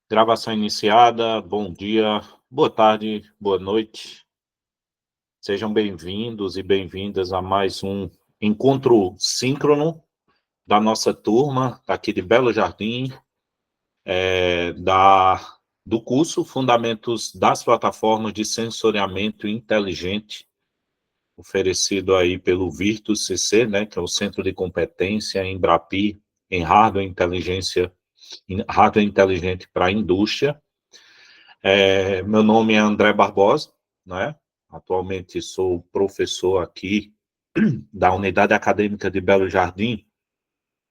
Gravação iniciada, bom dia, boa tarde, boa noite. Sejam bem-vindos e bem-vindas a mais um encontro síncrono da nossa turma, aqui de Belo Jardim, do curso Fundamentos das Plataformas de Sensoriamento Inteligente, oferecido aí pelo Virtus CC, né, que é o Centro de Competência em Embrapi, em hardware inteligente para a indústria. Meu nome é André Barbosa, né? Atualmente sou professor aqui da Unidade Acadêmica de Belo Jardim,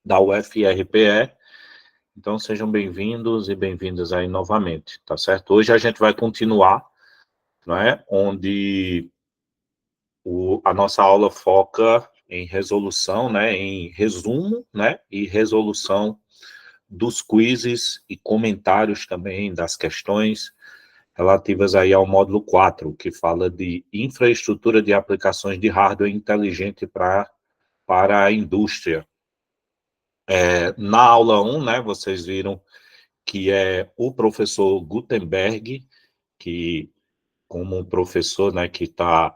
da UFRPE. Então, sejam bem-vindos e bem-vindas aí novamente, tá certo? Hoje a gente vai continuar, né? Onde a nossa aula foca em resolução, né? Em resumo, né? E resolução dos quizzes e comentários também das questões relativas aí ao módulo 4, que fala de infraestrutura de aplicações de hardware inteligente para a indústria. Na aula 1, né, vocês viram que é o professor Gutenberg, que, como um professor, né, que está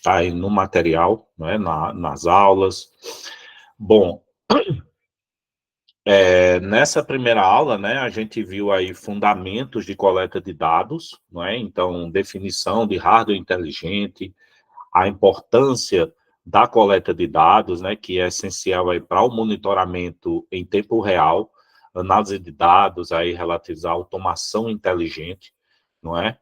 aí no material, né, nas aulas. Bom, nessa primeira aula, né, a gente viu aí fundamentos de coleta de dados, não é? Então, definição de hardware inteligente, a importância da coleta de dados, né, que é essencial aí para o monitoramento em tempo real, análise de dados aí relativos à automação inteligente, não é?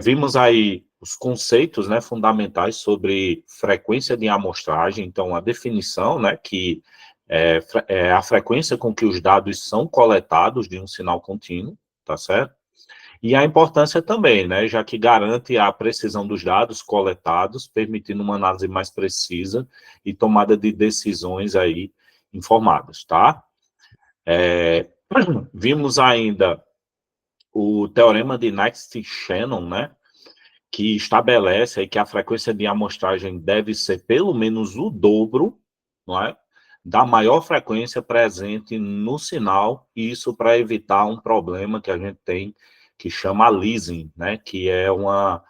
Vimos aí os conceitos, né, fundamentais sobre frequência de amostragem, então a definição, né, que é a frequência com que os dados são coletados de um sinal contínuo, tá certo? E a importância também, né, já que garante a precisão dos dados coletados, permitindo uma análise mais precisa e tomada de decisões aí informadas, tá? Vimos ainda o teorema de Nernst-Shannon, né, que estabelece aí que a frequência de amostragem deve ser pelo menos o dobro, não é, da maior frequência presente no sinal, e isso para evitar um problema que a gente tem, que chama aliasing, né, que é uma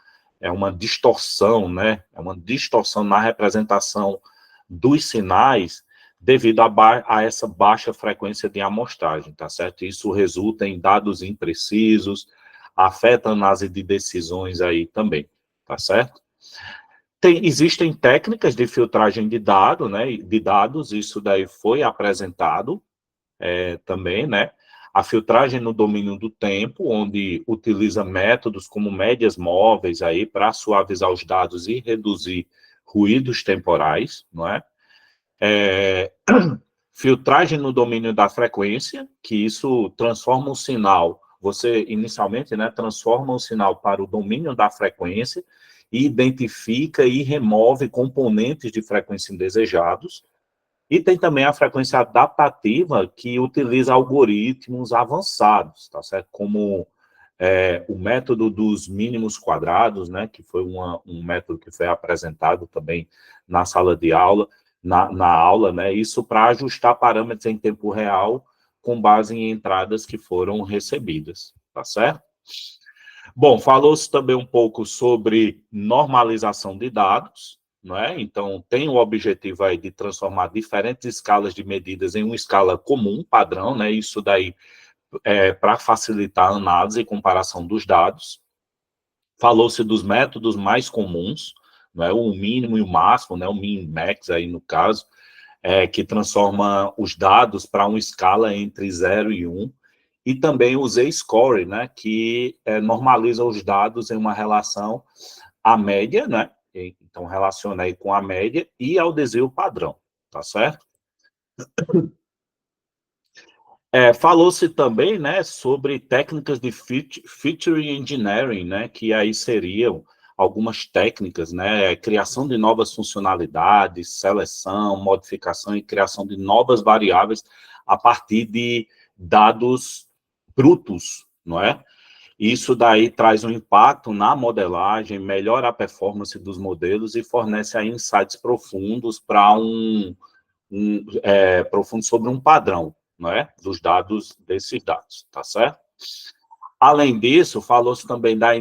distorção, né, é uma distorção na representação dos sinais devido a essa baixa frequência de amostragem, tá certo? Isso resulta em dados imprecisos, afeta a análise de decisões aí também, tá certo? Existem técnicas de filtragem de dados, né, isso daí foi apresentado também, né, a filtragem no domínio do tempo, onde utiliza métodos como médias móveis aí para suavizar os dados e reduzir ruídos temporais, não é? Filtragem no domínio da frequência, que isso transforma o sinal, você inicialmente, né, transforma o sinal para o domínio da frequência e identifica e remove componentes de frequência indesejados. E tem também a frequência adaptativa, que utiliza algoritmos avançados, tá certo? Como o método dos mínimos quadrados, né, que foi um método que foi apresentado também na sala de aula, na aula, né, isso para ajustar parâmetros em tempo real com base em entradas que foram recebidas, tá certo? Bom, falou-se também um pouco sobre normalização de dados, não é? Então, tem o objetivo aí de transformar diferentes escalas de medidas em uma escala comum, padrão, né? Isso daí para facilitar a análise e comparação dos dados. Falou-se dos métodos mais comuns, não é? O mínimo e o máximo, né? O min max aí no caso, que transforma os dados para uma escala entre 0 e 1, e também o Z-score, né, que normaliza os dados em uma relação à média, né, então relaciona aí com a média e ao desvio padrão, tá certo? Falou-se também, né, sobre técnicas de feature engineering, né, que aí seriam algumas técnicas, né, criação de novas funcionalidades, seleção, modificação e criação de novas variáveis a partir de dados brutos, não é? Isso daí traz um impacto na modelagem, melhora a performance dos modelos e fornece aí insights profundos para profundo sobre um padrão, não é? Dos dados, desses dados, tá certo? Além disso, falou-se também da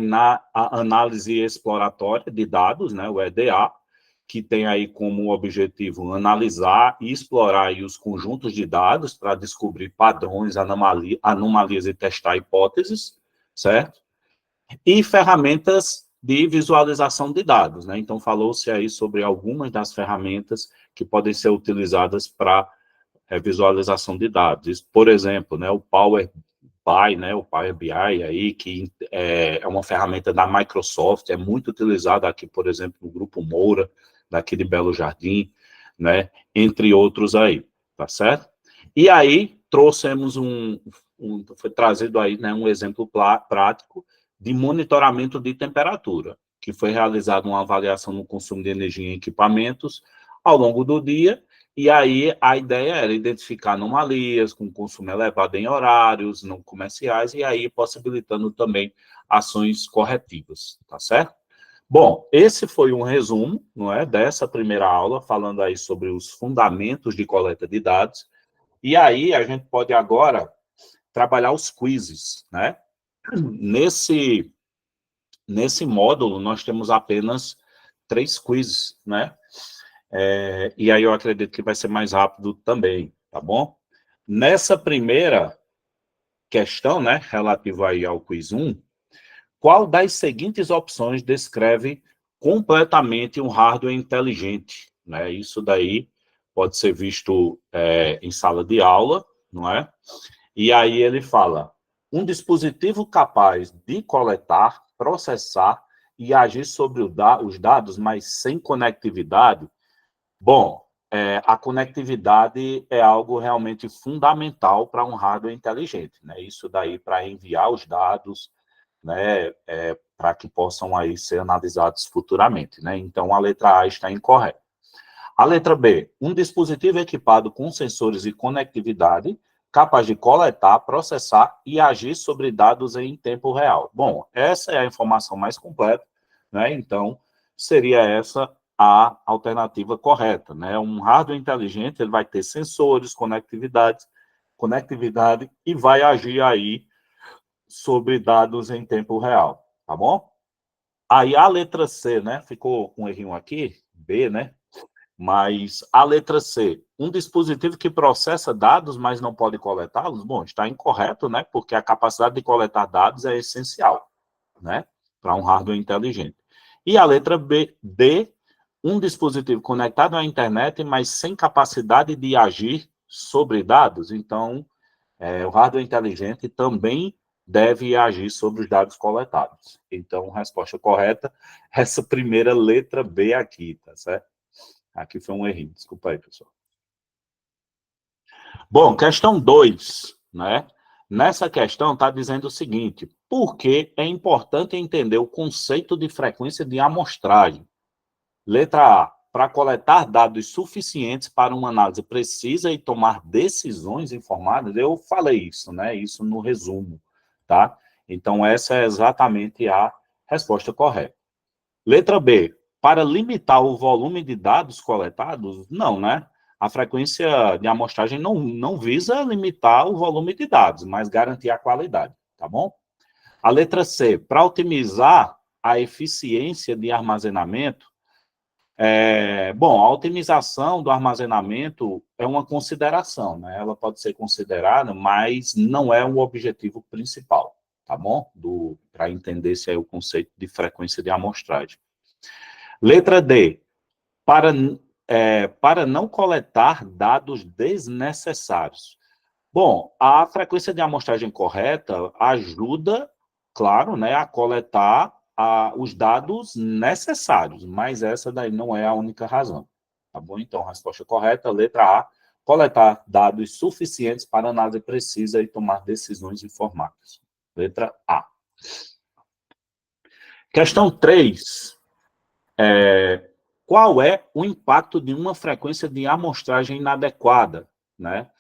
análise exploratória de dados, né, o EDA, que tem aí como objetivo analisar e explorar aí os conjuntos de dados para descobrir padrões, anomalias e testar hipóteses, certo? E ferramentas de visualização de dados, né? Então, falou-se aí sobre algumas das ferramentas que podem ser utilizadas para visualização de dados. Por exemplo, né, o Power BI, né, o Power BI aí, que é uma ferramenta da Microsoft, é muito utilizada aqui, por exemplo, no Grupo Moura, daqui de Belo Jardim, né, entre outros aí, tá certo? E aí, trouxemos foi trazido aí, né, um exemplo prático de monitoramento de temperatura, que foi realizada uma avaliação no consumo de energia em equipamentos ao longo do dia, e aí a ideia era identificar anomalias com consumo elevado em horários não comerciais, e aí possibilitando também ações corretivas, tá certo? Bom, esse foi um resumo, não é, dessa primeira aula, falando aí sobre os fundamentos de coleta de dados, e aí a gente pode agora trabalhar os quizzes, né? Nesse módulo, nós temos apenas 3 quizzes, né? E aí eu acredito que vai ser mais rápido também, tá bom? Nessa primeira questão, né, relativa aí ao quiz 1, qual das seguintes opções descreve completamente um hardware inteligente, né? Isso daí pode ser visto em sala de aula, não é? E aí ele fala, um dispositivo capaz de coletar, processar e agir sobre os dados, mas sem conectividade. Bom, a conectividade é algo realmente fundamental para um hardware inteligente, né? Isso daí para enviar os dados, né, para que possam aí ser analisados futuramente, né? Então, a letra A está incorreta. A letra B, um dispositivo equipado com sensores e conectividade, capaz de coletar, processar e agir sobre dados em tempo real. Bom, essa é a informação mais completa, né? Então, seria essa a alternativa correta, né? Um hardware inteligente, ele vai ter sensores, conectividade e vai agir aí sobre dados em tempo real, tá bom? Aí a letra C, né? Ficou um errinho aqui, B, né? Mas a letra C, um dispositivo que processa dados, mas não pode coletá-los, bom, está incorreto, né? Porque a capacidade de coletar dados é essencial, né? Para um hardware inteligente. E a letra B, D, um dispositivo conectado à internet, mas sem capacidade de agir sobre dados. Então, o hardware inteligente também deve agir sobre os dados coletados. Então, resposta correta, essa primeira letra B aqui, tá certo? Aqui foi um errinho, desculpa aí, pessoal. Bom, questão 2, né? Nessa questão está dizendo o seguinte, por que é importante entender o conceito de frequência de amostragem? Letra A, para coletar dados suficientes para uma análise precisa e tomar decisões informadas. Eu falei isso, né? Isso no resumo, tá? Então, essa é exatamente a resposta correta. Letra B, para limitar o volume de dados coletados? Não, né? A frequência de amostragem não visa limitar o volume de dados, mas garantir a qualidade, tá bom? A letra C, para otimizar a eficiência de armazenamento, bom, a otimização do armazenamento é uma consideração, né? Ela pode ser considerada, mas não é o objetivo principal, tá bom? Para entender se é o conceito de frequência de amostragem. Letra D, para não coletar dados desnecessários. Bom, a frequência de amostragem correta ajuda, claro, né, a coletar os dados necessários, mas essa daí não é a única razão. Tá bom? Então, a resposta correta, letra A, coletar dados suficientes para análise precisa e tomar decisões informadas. Letra A. Questão 3. Qual é o impacto de uma frequência de amostragem inadequada, né?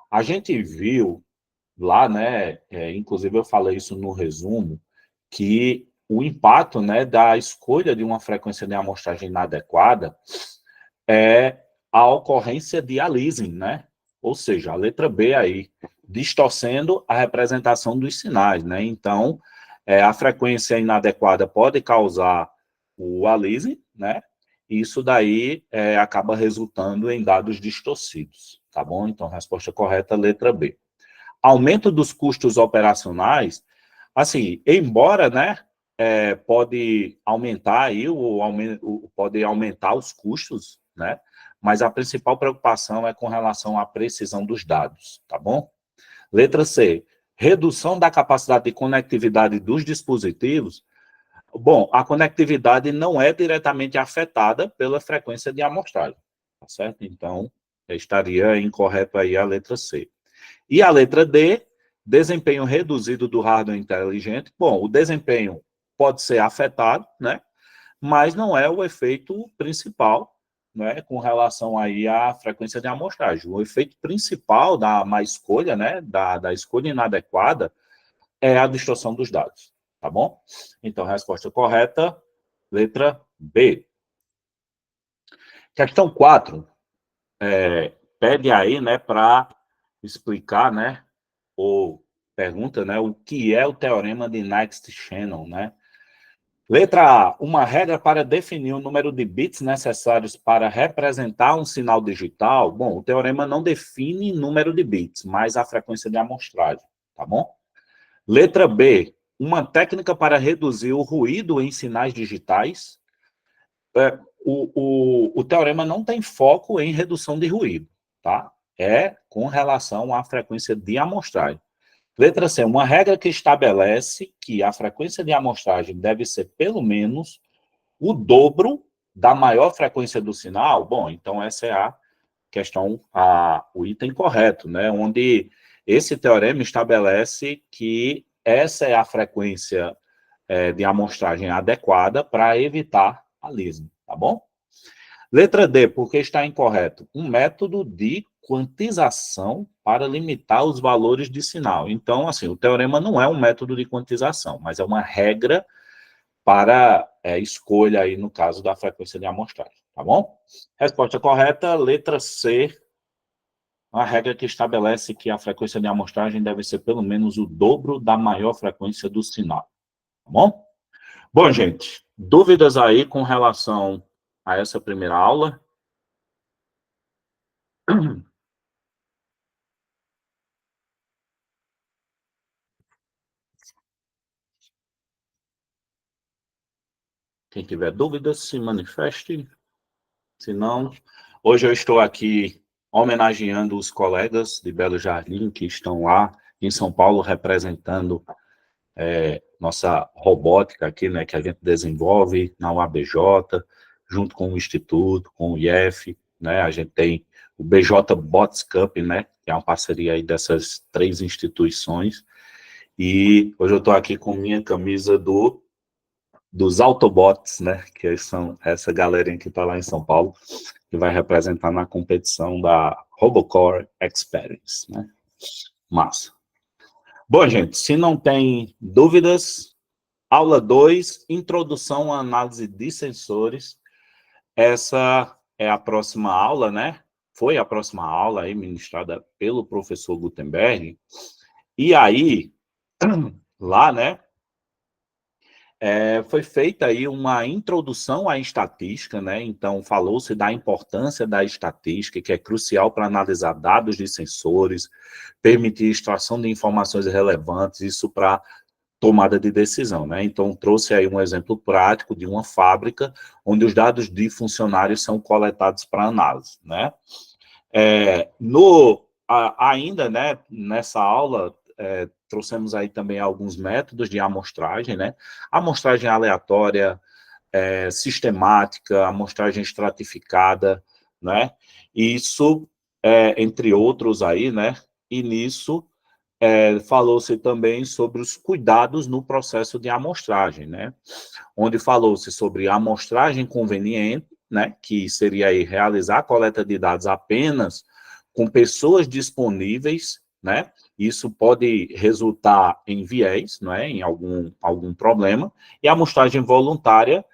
A gente viu lá, né, inclusive eu falei isso no resumo, que o impacto, né, da escolha de uma frequência de amostragem inadequada é a ocorrência de aliasing, né? Ou seja, a letra B aí, distorcendo a representação dos sinais, né? Então, a frequência inadequada pode causar o aliasing, né? E isso daí acaba resultando em dados distorcidos, tá bom? Então, resposta correta, letra B. Aumento dos custos operacionais, assim, embora, né, pode aumentar aí, pode aumentar os custos, né, mas a principal preocupação é com relação à precisão dos dados, tá bom? Letra C, redução da capacidade de conectividade dos dispositivos. Bom, a conectividade não é diretamente afetada pela frequência de amostragem, tá certo? Então, estaria incorreto aí a letra C. E a letra D, desempenho reduzido do hardware inteligente. Bom, o desempenho pode ser afetado, né? Mas não é o efeito principal, né, com relação aí à frequência de amostragem. O efeito principal da má escolha, né, da escolha inadequada, é a distorção dos dados, tá bom? Então, resposta correta, letra B. Questão 4, pede aí, né, para explicar, né, ou pergunta, né, o que é o teorema de Nernst-Shannon, né? Letra A, uma regra para definir o número de bits necessários para representar um sinal digital. Bom, o teorema não define número de bits, mas a frequência de amostragem, tá bom? Letra B, uma técnica para reduzir o ruído em sinais digitais. O teorema não tem foco em redução de ruído, tá? É com relação à frequência de amostragem. Letra C, uma regra que estabelece que a frequência de amostragem deve ser pelo menos o dobro da maior frequência do sinal. Bom, então essa é a questão, o item correto, né? Onde esse teorema estabelece que essa é a frequência de amostragem adequada para evitar aliasing, tá bom? Letra D, porque está incorreto? Um método de quantização para limitar os valores de sinal. Então, assim, o teorema não é um método de quantização, mas é uma regra para escolha aí, no caso da frequência de amostragem, tá bom? Resposta correta, letra C, uma regra que estabelece que a frequência de amostragem deve ser pelo menos o dobro da maior frequência do sinal, tá bom? Bom, gente, dúvidas aí com relação a essa primeira aula? Quem tiver dúvidas, se manifeste. Se não, hoje eu estou aqui homenageando os colegas de Belo Jardim que estão lá em São Paulo representando nossa robótica aqui, né, que a gente desenvolve na UABJ, junto com o Instituto, com o IEF, né, a gente tem o BJ Bots Cup, né, que é uma parceria aí dessas 3 instituições, e hoje eu estou aqui com minha camisa dos Autobots, né, que são essa galerinha que está lá em São Paulo, que vai representar na competição da RoboCore Experience, né, massa. Bom, gente, se não tem dúvidas, aula 2, introdução à análise de sensores. Essa é a próxima aula, né? Foi a próxima aula aí ministrada pelo professor Gutenberg. E aí, lá, né, foi feita aí uma introdução à estatística, né? Então, falou-se da importância da estatística, que é crucial para analisar dados de sensores, permitir extração de informações relevantes, isso para tomada de decisão, né? Então, trouxe aí um exemplo prático de uma fábrica onde os dados de funcionários são coletados para análise, né? Ainda, né, nessa aula, trouxemos aí também alguns métodos de amostragem, né? Amostragem aleatória, sistemática, amostragem estratificada, né? Isso, entre outros aí, né? E nisso, falou-se também sobre os cuidados no processo de amostragem, né? Onde falou-se sobre a amostragem conveniente, né? Que seria aí realizar a coleta de dados apenas com pessoas disponíveis, né? Isso pode resultar em viés, não é? Em algum problema. E a amostragem voluntária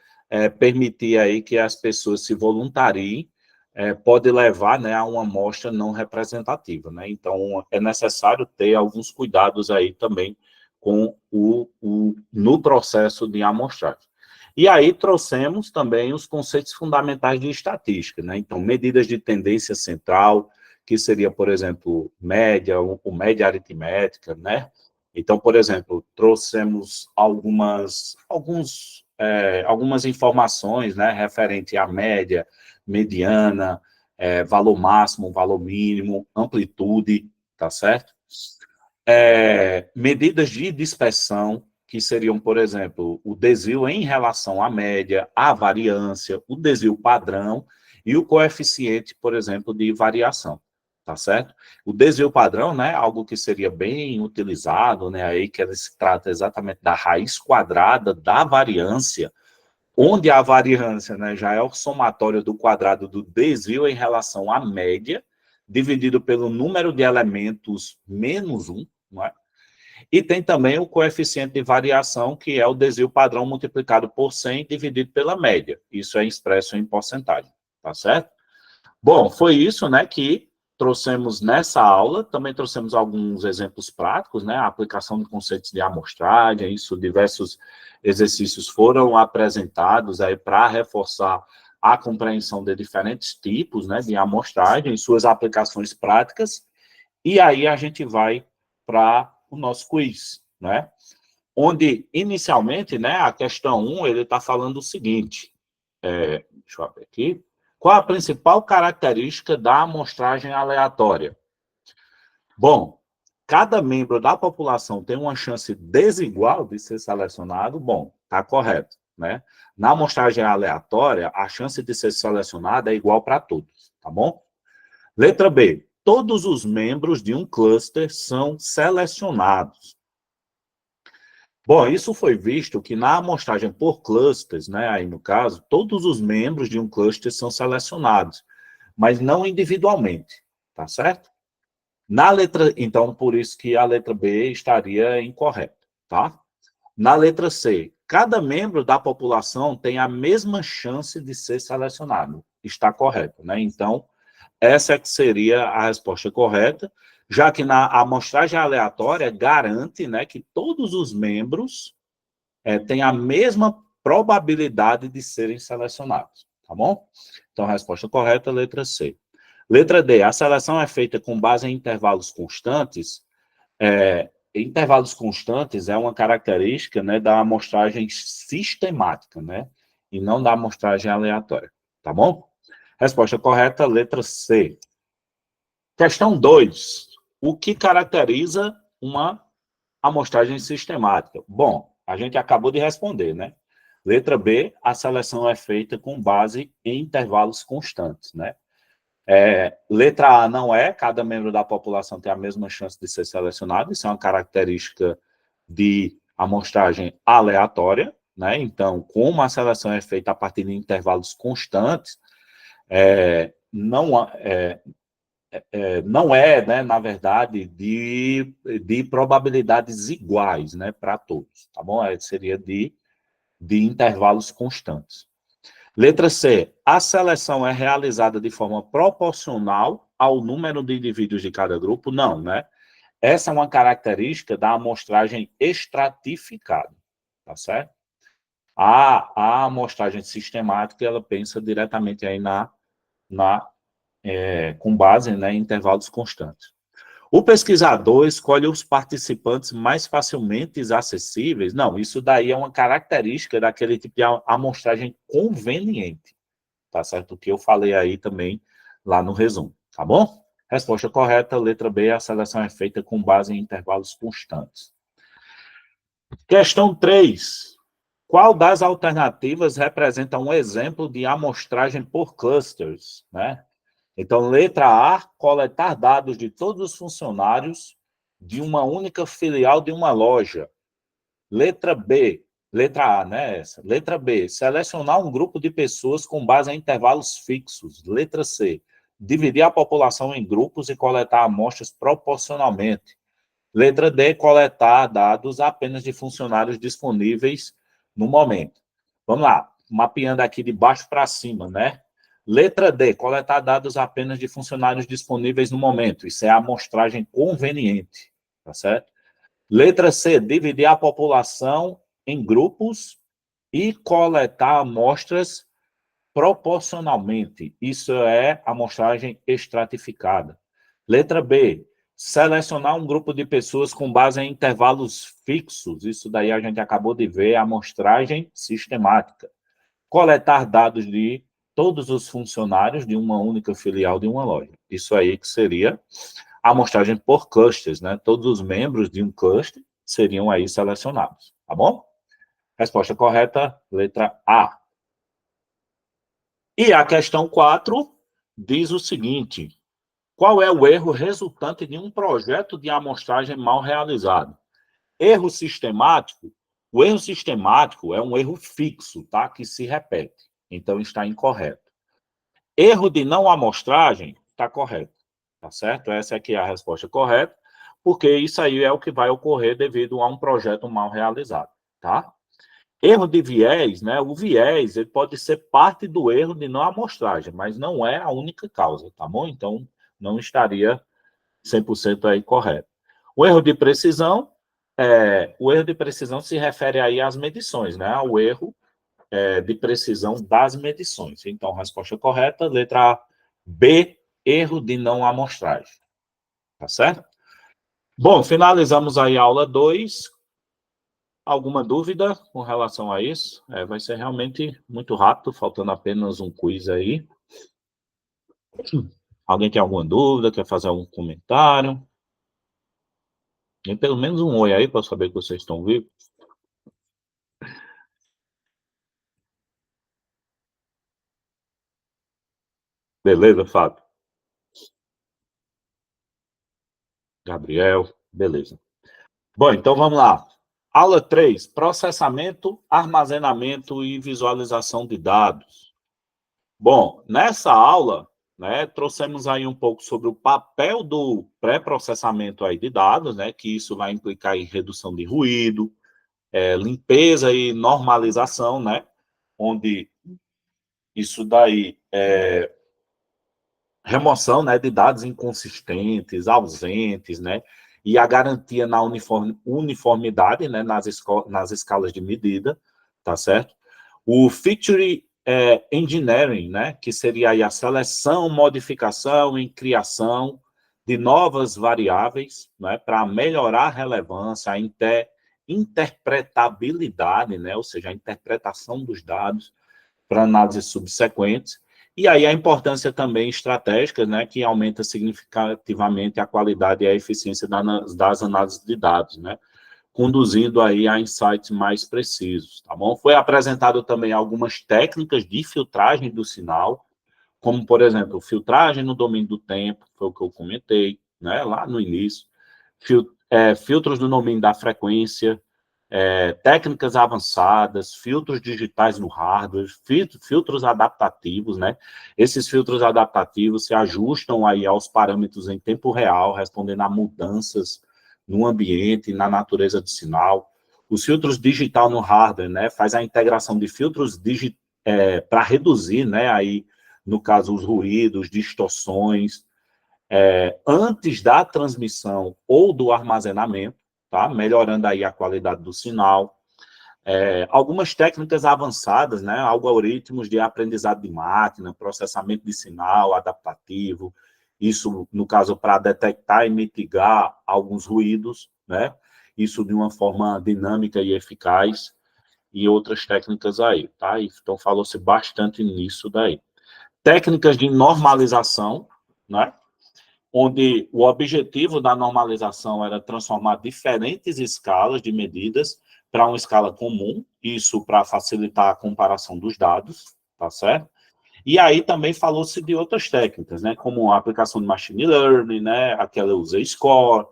permitir aí que as pessoas se voluntariem pode levar, né, a uma amostra não representativa, né? Então, é necessário ter alguns cuidados aí também com no processo de amostragem. E aí trouxemos também os conceitos fundamentais de estatística, né? Então, medidas de tendência central, que seria, por exemplo, média, o média aritmética, né? Então, por exemplo, trouxemos algumas informações, né, referente à média, mediana, valor máximo, valor mínimo, amplitude, tá certo? Medidas de dispersão, que seriam, por exemplo, o desvio em relação à média, a variância, o desvio padrão e o coeficiente, por exemplo, de variação, tá certo? O desvio padrão, né, algo que seria bem utilizado, né, aí que se trata exatamente da raiz quadrada da variância, onde a variância, né, já é o somatório do quadrado do desvio em relação à média, dividido pelo número de elementos menos 1, não é? E tem também o coeficiente de variação, que é o desvio padrão multiplicado por 100 dividido pela média. Isso é expresso em porcentagem, tá certo? Bom, foi isso, né, que trouxemos nessa aula. Também trouxemos alguns exemplos práticos, né, a aplicação de conceitos de amostragem, isso, diversos exercícios foram apresentados aí para reforçar a compreensão de diferentes tipos, né, de amostragem, suas aplicações práticas, e aí a gente vai para o nosso quiz, né, onde, inicialmente, né, a questão 1, ele está falando o seguinte, deixa eu abrir aqui. Qual a principal característica da amostragem aleatória? Bom, cada membro da população tem uma chance desigual de ser selecionado? Bom, está correto, né? Na amostragem aleatória, a chance de ser selecionado é igual para todos, tá bom? Letra B. Todos os membros de um cluster são selecionados. Bom, isso foi visto que na amostragem por clusters, né, aí no caso, todos os membros de um cluster são selecionados, mas não individualmente, tá certo? Na letra, então, por isso que a letra B estaria incorreta, tá? Na letra C, cada membro da população tem a mesma chance de ser selecionado. Está correto, né? Então, essa é que seria a resposta correta, já que na amostragem aleatória garante, né, que todos os membros têm a mesma probabilidade de serem selecionados, tá bom? Então, a resposta correta é a letra C. Letra D, a seleção é feita com base em intervalos constantes. Intervalos constantes é uma característica, né, da amostragem sistemática, né, e não da amostragem aleatória, tá bom? Resposta correta, letra C. Questão 2. O que caracteriza uma amostragem sistemática? Bom, a gente acabou de responder, né? Letra B, a seleção é feita com base em intervalos constantes, né? Letra A não é, cada membro da população tem a mesma chance de ser selecionado, isso é uma característica de amostragem aleatória, né? Então, como a seleção é feita a partir de intervalos constantes, não é, né, na verdade, de probabilidades iguais, né, para todos, tá bom? Seria de intervalos constantes. Letra C. A seleção é realizada de forma proporcional ao número de indivíduos de cada grupo? Não, né? Essa é uma característica da amostragem estratificada, tá certo? A amostragem sistemática, ela pensa diretamente aí com base, né, em intervalos constantes. O pesquisador escolhe os participantes mais facilmente acessíveis? Não, isso daí é uma característica daquele tipo de amostragem conveniente, tá certo? O que eu falei aí também lá no resumo, tá bom? Resposta correta, letra B, a seleção é feita com base em intervalos constantes. Questão 3. Qual das alternativas representa um exemplo de amostragem por clusters, né? Então, letra A, coletar dados de todos os funcionários de uma única filial de uma loja. Letra B, letra A, né? Letra B, selecionar um grupo de pessoas com base em intervalos fixos. Letra C, dividir a população em grupos e coletar amostras proporcionalmente. Letra D, coletar dados apenas de funcionários disponíveis no momento. Vamos lá, mapeando aqui de baixo para cima, né? Letra D, coletar dados apenas de funcionários disponíveis no momento. Isso é a amostragem conveniente, tá certo? Letra C, dividir a população em grupos e coletar amostras proporcionalmente. Isso é amostragem estratificada. Letra B, selecionar um grupo de pessoas com base em intervalos fixos. Isso daí a gente acabou de ver, amostragem sistemática. Coletar dados de todos os funcionários de uma única filial de uma loja. Isso aí que seria a amostragem por clusters, né? Todos os membros de um cluster seriam aí selecionados, tá bom? Resposta correta, letra A. E a questão 4 diz o seguinte: qual é o erro resultante de um projeto de amostragem mal realizado? Erro sistemático. O erro sistemático é um erro fixo, tá? Que se repete. Então, está incorreto. Erro de não amostragem, está correto. Tá certo? Essa aqui é a resposta correta, porque isso aí é o que vai ocorrer devido a um projeto mal realizado, tá? Erro de viés, né? O viés, ele pode ser parte do erro de não amostragem, mas não é a única causa, tá bom? Então, não estaria 100% aí correto. O erro de precisão se refere aí às medições, né? Ao erro de precisão das medições. Então, resposta correta, letra B, erro de não amostragem. Tá certo? Bom, finalizamos aí a aula 2. Alguma dúvida com relação a isso? Vai ser realmente muito rápido, faltando apenas um quiz aí. Alguém tem alguma dúvida, quer fazer algum comentário? Tem pelo menos um oi aí para saber que vocês estão vivos. Beleza, Fábio? Gabriel, beleza. Bom, então vamos lá. Aula 3, processamento, armazenamento e visualização de dados. Bom, nessa aula, né, trouxemos aí um pouco sobre o papel do pré-processamento aí de dados, né, que isso vai implicar em redução de ruído, limpeza e normalização, né, onde isso daí remoção, né, de dados inconsistentes, ausentes, né, e a garantia na uniformidade, né, nas escalas de medida, tá certo? O feature engineering, né, que seria aí a seleção, modificação e criação de novas variáveis, né, para melhorar a relevância, a interpretabilidade, né, ou seja, a interpretação dos dados para análises subsequentes. E aí a importância também estratégica, né, que aumenta significativamente a qualidade e a eficiência das análises de dados, né, conduzindo aí a insights mais precisos, tá bom? Foi apresentado também algumas técnicas de filtragem do sinal, como, por exemplo, filtragem no domínio do tempo, foi o que eu comentei, né, lá no início, filtros no domínio da frequência, técnicas avançadas, filtros digitais no hardware, filtros adaptativos, né? Esses filtros adaptativos se ajustam aí aos parâmetros em tempo real, respondendo a mudanças no ambiente e na natureza do sinal. Os filtros digital no hardware, né? Faz a integração de filtros para reduzir, né? Aí, no caso, os ruídos, distorções, antes da transmissão ou do armazenamento, tá? Melhorando aí a qualidade do sinal. Algumas técnicas avançadas, né? Algoritmos de aprendizado de máquina, processamento de sinal adaptativo, isso, no caso, para detectar e mitigar alguns ruídos, né? Isso de uma forma dinâmica e eficaz, e outras técnicas aí, tá? Então, falou-se bastante nisso daí. Técnicas de normalização, né? Onde o objetivo da normalização era transformar diferentes escalas de medidas para uma escala comum, isso para facilitar a comparação dos dados, tá certo? E aí também falou-se de outras técnicas, né, como a aplicação de machine learning, né, aquela Z-score,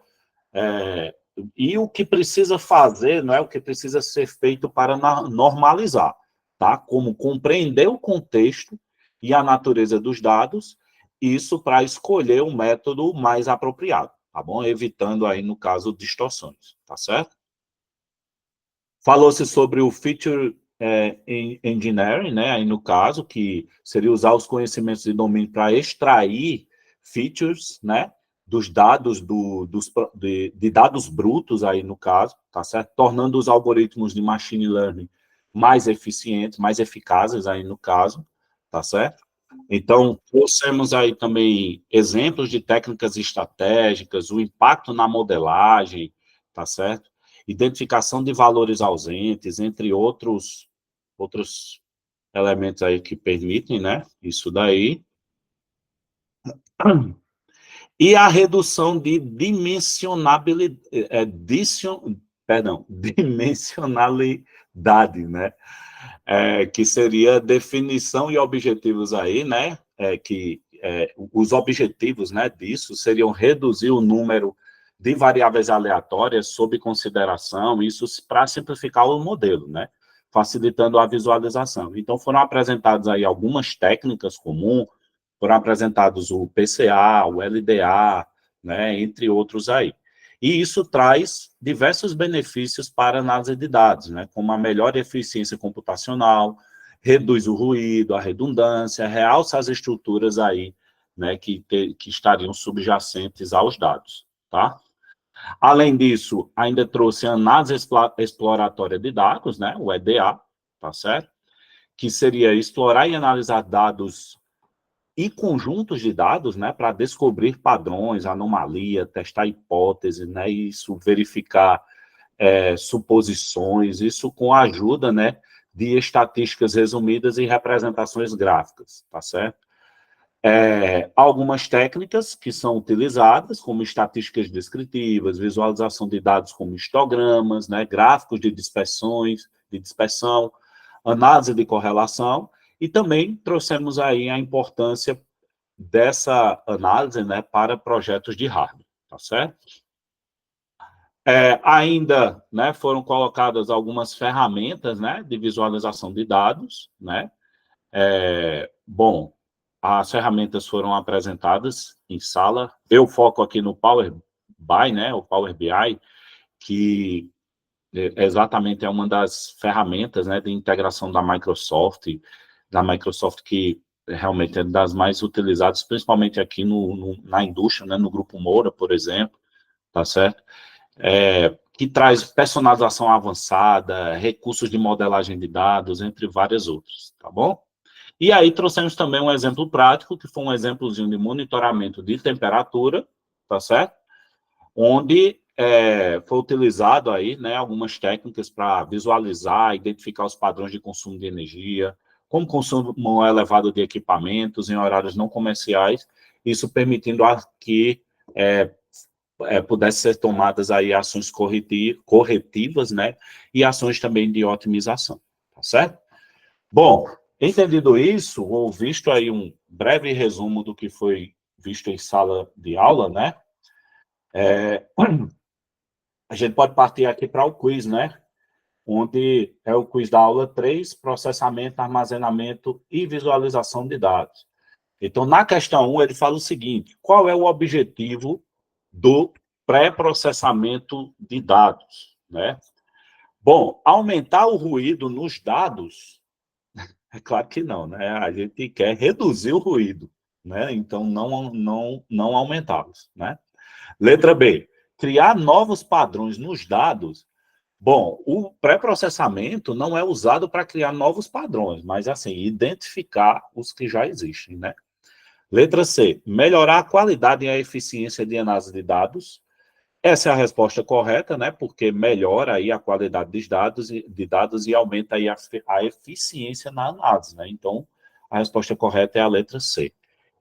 e o que precisa fazer, não é o que precisa ser feito para normalizar, tá? Como compreender o contexto e a natureza dos dados, isso para escolher o método mais apropriado, tá bom? Evitando aí, no caso, distorções, tá certo? Falou-se sobre o feature engineering, né, aí no caso, que seria usar os conhecimentos de domínio para extrair features, né, dos dados, de dados brutos aí no caso, tá certo? Tornando os algoritmos de machine learning mais eficientes, mais eficazes aí no caso, tá certo? Então, trouxemos aí também exemplos de técnicas estratégicas, o impacto na modelagem, tá certo? Identificação de valores ausentes, entre outros elementos aí que permitem, né? Isso daí. E a redução de dimensionalidade, dimensionalidade, né? Que seria definição e objetivos aí, né? Os objetivos, né, disso seriam reduzir o número de variáveis aleatórias sob consideração, isso para simplificar o modelo, né? Facilitando a visualização. Então, foram apresentadas aí algumas técnicas comuns, foram apresentados o PCA, o LDA, né, entre outros aí. E isso traz diversos benefícios para a análise de dados, né, como a melhor eficiência computacional, reduz o ruído, a redundância, realça as estruturas aí, né, que estariam subjacentes aos dados, tá? Além disso, ainda trouxe a análise exploratória de dados, né, o EDA, tá certo? Que seria explorar e analisar dados e conjuntos de dados, né, para descobrir padrões, anomalia, testar hipóteses, né, isso verificar suposições, isso com a ajuda, né, de estatísticas resumidas e representações gráficas, tá certo? Algumas técnicas que são utilizadas, como estatísticas descritivas, visualização de dados como histogramas, né, gráficos de dispersão, análise de correlação, e também trouxemos aí a importância dessa análise, né, para projetos de hardware, tá certo? Ainda, né, foram colocadas algumas ferramentas, né, de visualização de dados, né? Bom, as ferramentas foram apresentadas em sala. Eu foco aqui no Power BI, né, o Power BI, que exatamente é uma das ferramentas, né, de integração da Microsoft que realmente é das mais utilizadas, principalmente aqui na indústria, né, no Grupo Moura, por exemplo, tá certo? Que traz personalização avançada, recursos de modelagem de dados, entre várias outras, tá bom? E aí trouxemos também um exemplo prático, que foi um exemplozinho de monitoramento de temperatura, tá certo? Onde foi utilizado aí, né, algumas técnicas para visualizar, identificar os padrões de consumo de energia, como consumo elevado de equipamentos em horários não comerciais, isso permitindo que pudesse ser tomadas aí ações corretivas, né, e ações também de otimização, tá certo? Bom, entendido isso, ou visto aí um breve resumo do que foi visto em sala de aula, né, a gente pode partir aqui para o quiz, né, onde é o quiz da aula 3, processamento, armazenamento e visualização de dados. Então, na questão 1, ele fala o seguinte: qual é o objetivo do pré-processamento de dados, né? Bom, aumentar o ruído nos dados? É claro que não, né? A gente quer reduzir o ruído, né? Então, não aumentá-los, né? Letra B, criar novos padrões nos dados. Bom, o pré-processamento não é usado para criar novos padrões, mas, assim, identificar os que já existem, né? Letra C, melhorar a qualidade e a eficiência de análise de dados. Essa é a resposta correta, né? Porque melhora aí a qualidade de dados e aumenta aí a eficiência na análise, né? Então, a resposta correta é a letra C.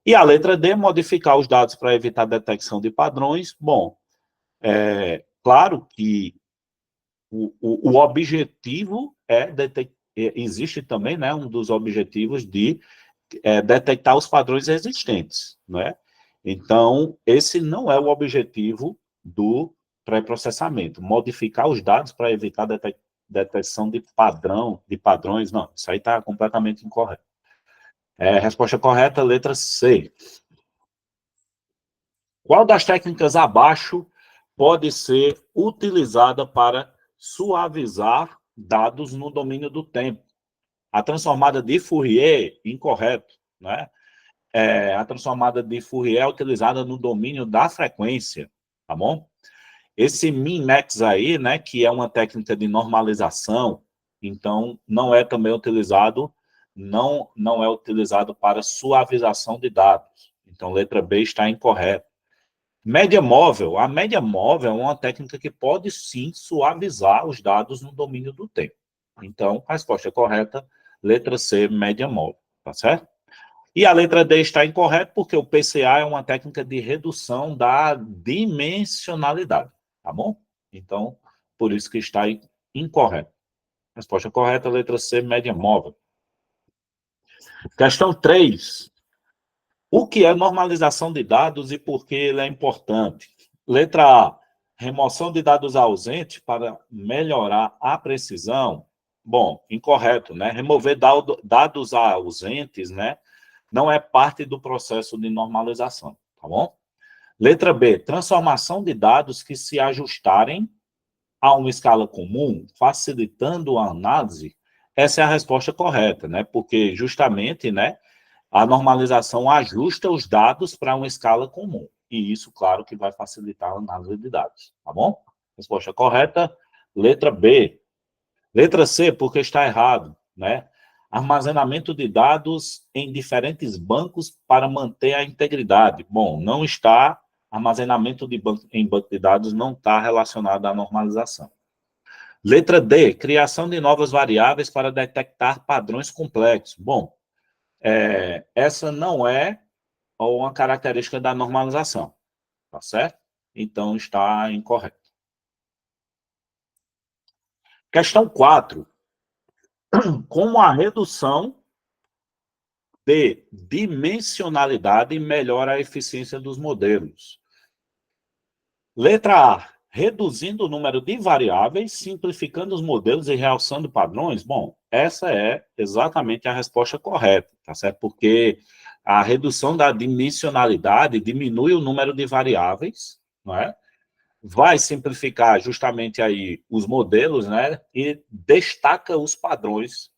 E a letra D, modificar os dados para evitar a detecção de padrões. Bom, claro que o objetivo existe também, né? Um dos objetivos de detectar os padrões existentes, né? Então, esse não é o objetivo do pré-processamento. Modificar os dados para evitar detecção de padrões, não, isso aí está completamente incorreto. Resposta correta, letra C. Qual das técnicas abaixo pode ser utilizada para suavizar dados no domínio do tempo? A transformada de Fourier, incorreto, né? A transformada de Fourier é utilizada no domínio da frequência, tá bom? Esse min-max aí, né, que é uma técnica de normalização, então não é também utilizado, não é utilizado para suavização de dados. Então, letra B está incorreta. Média móvel. A média móvel é uma técnica que pode, sim, suavizar os dados no domínio do tempo. Então, a resposta correta, letra C, média móvel, tá certo? E a letra D está incorreta porque o PCA é uma técnica de redução da dimensionalidade, tá bom? Então, por isso que está incorreto. Resposta correta, letra C, média móvel. Questão 3. O que é normalização de dados e por que ele é importante? Letra A, remoção de dados ausentes para melhorar a precisão. Bom, incorreto, né? Remover dados ausentes, né? Não é parte do processo de normalização, tá bom? Letra B, transformação de dados que se ajustarem a uma escala comum, facilitando a análise. Essa é a resposta correta, né? Porque justamente, né, a normalização ajusta os dados para uma escala comum. E isso, claro, que vai facilitar a análise de dados, tá bom? Resposta correta, letra B. Letra C, porque está errado, né? Armazenamento de dados em diferentes bancos para manter a integridade. Bom, não está, armazenamento em banco de dados não está relacionado à normalização. Letra D, criação de novas variáveis para detectar padrões complexos. Bom, essa não é uma característica da normalização, tá certo? Então, está incorreto. Questão 4. Como a redução de dimensionalidade melhora a eficiência dos modelos? Letra A, reduzindo o número de variáveis, simplificando os modelos e realçando padrões. Bom, essa é exatamente a resposta correta, tá certo? Porque a redução da dimensionalidade diminui o número de variáveis, não é? Vai simplificar justamente aí os modelos, né? E destaca os padrões,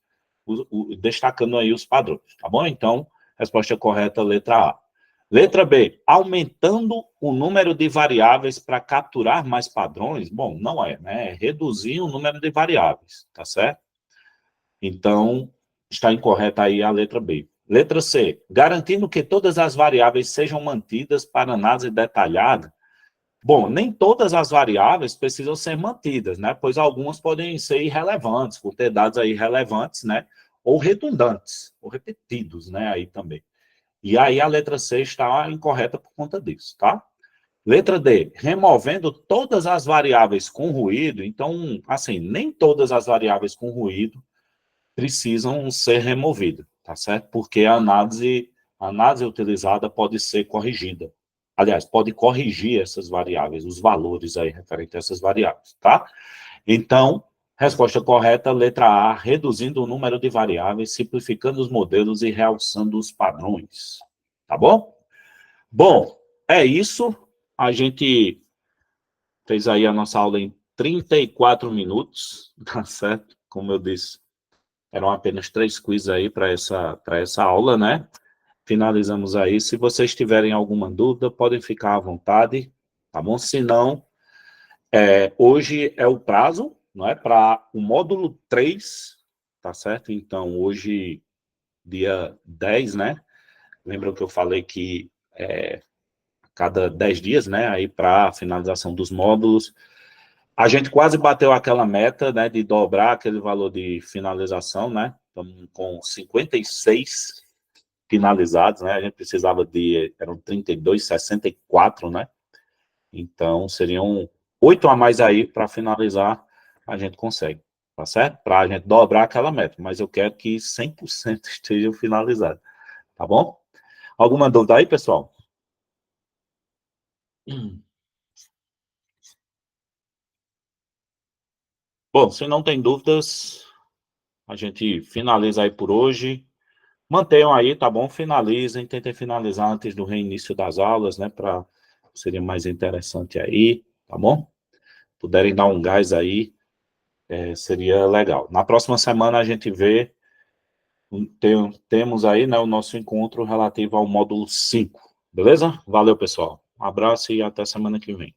destacando aí os padrões, tá bom? Então, resposta correta, letra A. Letra B, aumentando o número de variáveis para capturar mais padrões? Bom, não é, né? É reduzir o número de variáveis, tá certo? Então, está incorreta aí a letra B. Letra C, garantindo que todas as variáveis sejam mantidas para análise detalhada. Bom, nem todas as variáveis precisam ser mantidas, né? Pois algumas podem ser irrelevantes, por ter dados aí irrelevantes, né? Ou redundantes, ou repetidos, né? Aí também. E aí a letra C está incorreta por conta disso, tá? Letra D, removendo todas as variáveis com ruído. Então, assim, nem todas as variáveis com ruído precisam ser removidas, tá certo? Porque a análise utilizada pode ser corrigida. Aliás, pode corrigir essas variáveis, os valores aí referentes a essas variáveis, tá? Então, resposta correta, letra A, reduzindo o número de variáveis, simplificando os modelos e realçando os padrões. Tá bom? Bom, é isso. A gente fez aí a nossa aula em 34 minutos, tá certo? Como eu disse, eram apenas 3 quiz aí para essa aula, né? Finalizamos aí. Se vocês tiverem alguma dúvida, podem ficar à vontade, tá bom? Se não, hoje é o prazo, não é? Para o módulo 3, tá certo? Então, hoje, dia 10, né? Lembram que eu falei que cada 10 dias, né? Aí para a finalização dos módulos. A gente quase bateu aquela meta, né? De dobrar aquele valor de finalização, né? Estamos com 56 finalizados, né? A gente precisava eram 32, 64, né? Então, seriam 8 a mais aí para finalizar, a gente consegue, tá certo? Para a gente dobrar aquela meta, mas eu quero que 100% estejam finalizados, tá bom? Alguma dúvida aí, pessoal? Bom, se não tem dúvidas, a gente finaliza aí por hoje. Mantenham aí, tá bom? Finalizem, tentem finalizar antes do reinício das aulas, né? Para seria mais interessante aí, tá bom? Puderem dar um gás aí, seria legal. Na próxima semana a gente vê temos aí, né, o nosso encontro relativo ao módulo 5, beleza? Valeu, pessoal. Um abraço e até semana que vem.